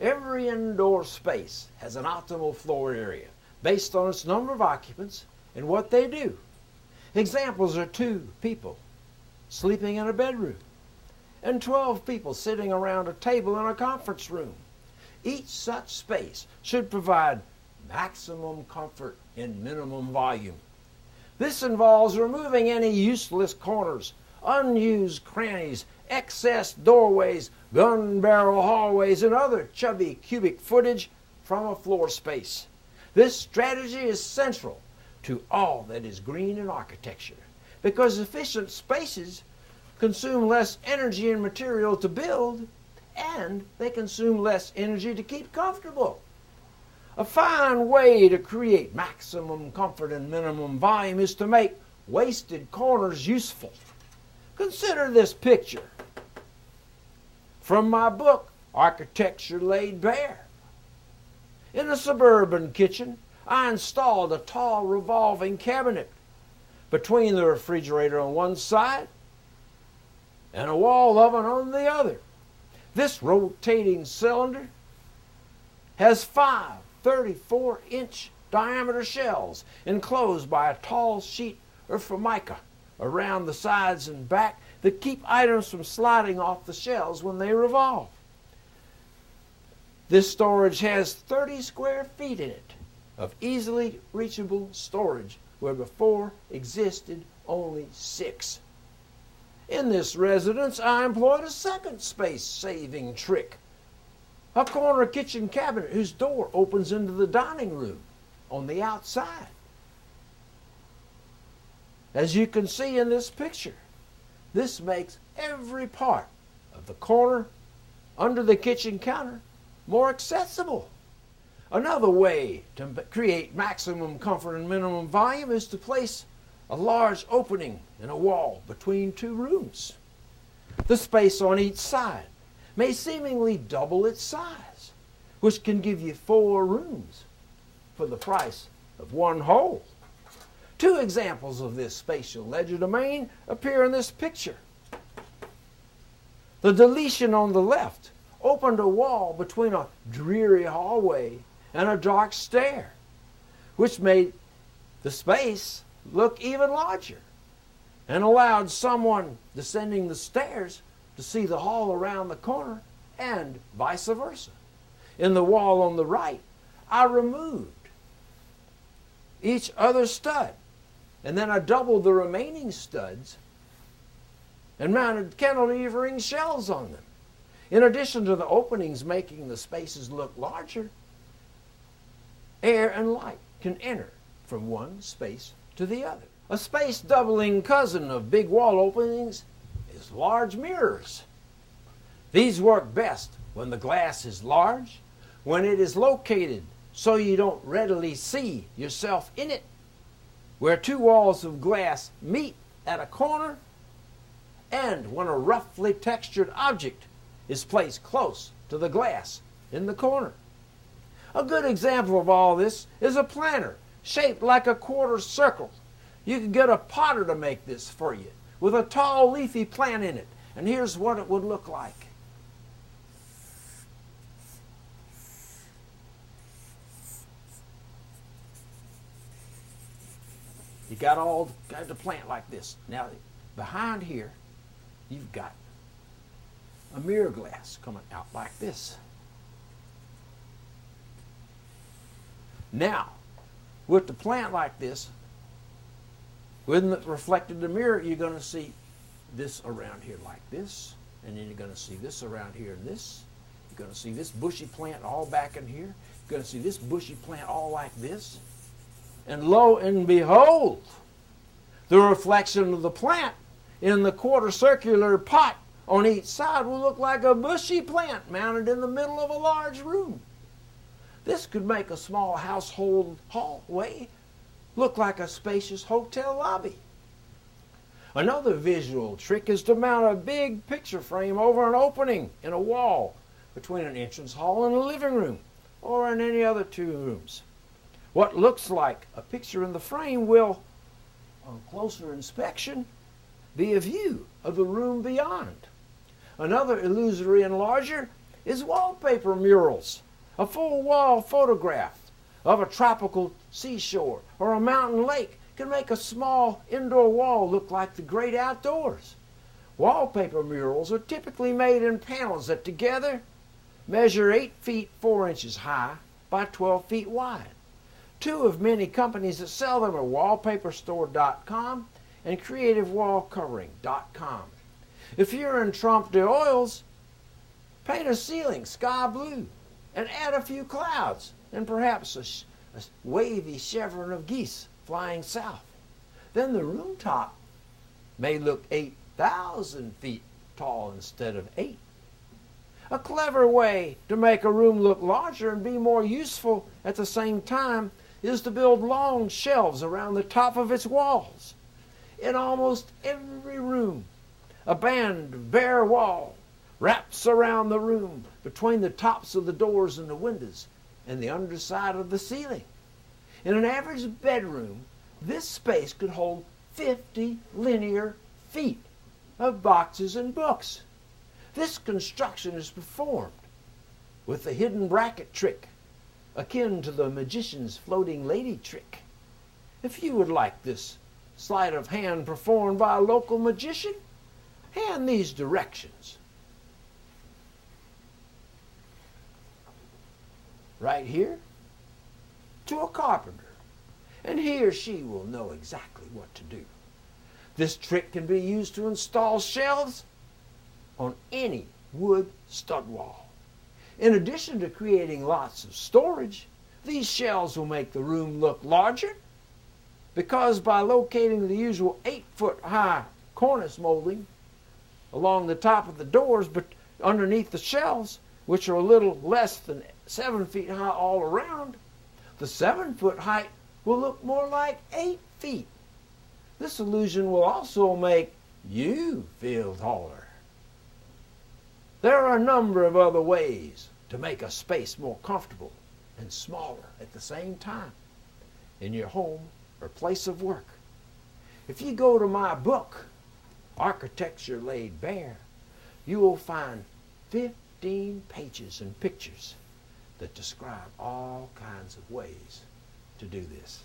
Every indoor space has an optimal floor area based on its number of occupants and what they do. Examples are 2 people sleeping in a bedroom and 12 people sitting around a table in a conference room. Each such space should provide maximum comfort in minimum volume. This involves removing any useless corners, unused crannies, excess doorways, gun barrel hallways, and other chubby cubic footage from a floor space. This strategy is central to all that is green in architecture because efficient spaces consume less energy and material to build, and they consume less energy to keep comfortable. A fine way to create maximum comfort and minimum volume is to make wasted corners useful. Consider this picture from my book, Architecture Laid Bare. In a suburban kitchen, I installed a tall revolving cabinet between the refrigerator on one side and a wall oven on the other. This rotating cylinder has 5 34-inch diameter shelves enclosed by a tall sheet of formica around the sides and back that keep items from sliding off the shelves when they revolve. This storage has 30 square feet in it of easily reachable storage where before existed only 6. In this residence, I employed a second space-saving trick. A corner kitchen cabinet whose door opens into the dining room on the outside. As you can see in this picture, this makes every part of the corner under the kitchen counter more accessible. Another way to create maximum comfort and minimum volume is to place a large opening in a wall between 2 rooms. The space on each side may seemingly double its size, which can give you 4 rooms for the price of 1 whole. 2 examples of this spatial legerdemain appear in this picture. The deletion on the left opened a wall between a dreary hallway and a dark stair, which made the space look even larger and allowed someone descending the stairs to see the hall around the corner and vice versa. In the wall on the right, I removed each other stud, and then I doubled the remaining studs and mounted cantilevering shelves on them. In addition to the openings making the spaces look larger, air and light can enter from one space to the other. A space doubling cousin of big wall openings is large mirrors. These work best when the glass is large, when it is located so you don't readily see yourself in it, where 2 walls of glass meet at a corner, and when a roughly textured object is placed close to the glass in the corner. A good example of all this is a planter shaped like a quarter circle. You could get a potter to make this for you with a tall leafy plant in it, and here's what it would look like. You got the plant like this. Now, behind here, you've got a mirror glass coming out like this. Now, with the plant like this, when it reflected in the mirror, you're going to see this around here like this, and then you're going to see this around here and this. You're going to see this bushy plant all back in here. You're going to see this bushy plant all like this. And lo and behold, the reflection of the plant in the quarter circular pot on each side will look like a bushy plant mounted in the middle of a large room. This could make a small household hallway look like a spacious hotel lobby. Another visual trick is to mount a big picture frame over an opening in a wall between an entrance hall and a living room, or in any other 2 rooms. What looks like a picture in the frame will, on closer inspection, be a view of the room beyond. Another illusory enlarger is wallpaper murals. A full wall photograph of a tropical seashore or a mountain lake can make a small indoor wall look like the great outdoors. Wallpaper murals are typically made in panels that together measure 8 feet 4 inches high by 12 feet wide. Two of many companies that sell them are wallpaperstore.com and creativewallcovering.com. If you're in Trompe d'Oeils, paint a ceiling sky blue and add a few clouds and perhaps a wavy chevron of geese flying south. Then the room top may look 8,000 feet tall instead of 8. A clever way to make a room look larger and be more useful at the same time is to build long shelves around the top of its walls. In almost every room, a band of bare wall wraps around the room between the tops of the doors and the windows and the underside of the ceiling. In an average bedroom, this space could hold 50 linear feet of boxes and books. This construction is performed with the hidden bracket trick, akin to the magician's floating lady trick. If you would like this sleight of hand performed by a local magician, hand these directions. Right here to a carpenter, and he or she will know exactly what to do. This trick can be used to install shelves on any wood stud wall. In addition to creating lots of storage, these shelves will make the room look larger because by locating the usual 8-foot high cornice molding along the top of the doors but underneath the shelves, which are a little less than 7 feet high all around, the 7-foot height will look more like 8 feet. This illusion will also make you feel taller. There are a number of other ways to make a space more comfortable and smaller at the same time in your home or place of work. If you go to my book, Architecture Laid Bare, you will find 15 pages and pictures that describe all kinds of ways to do this.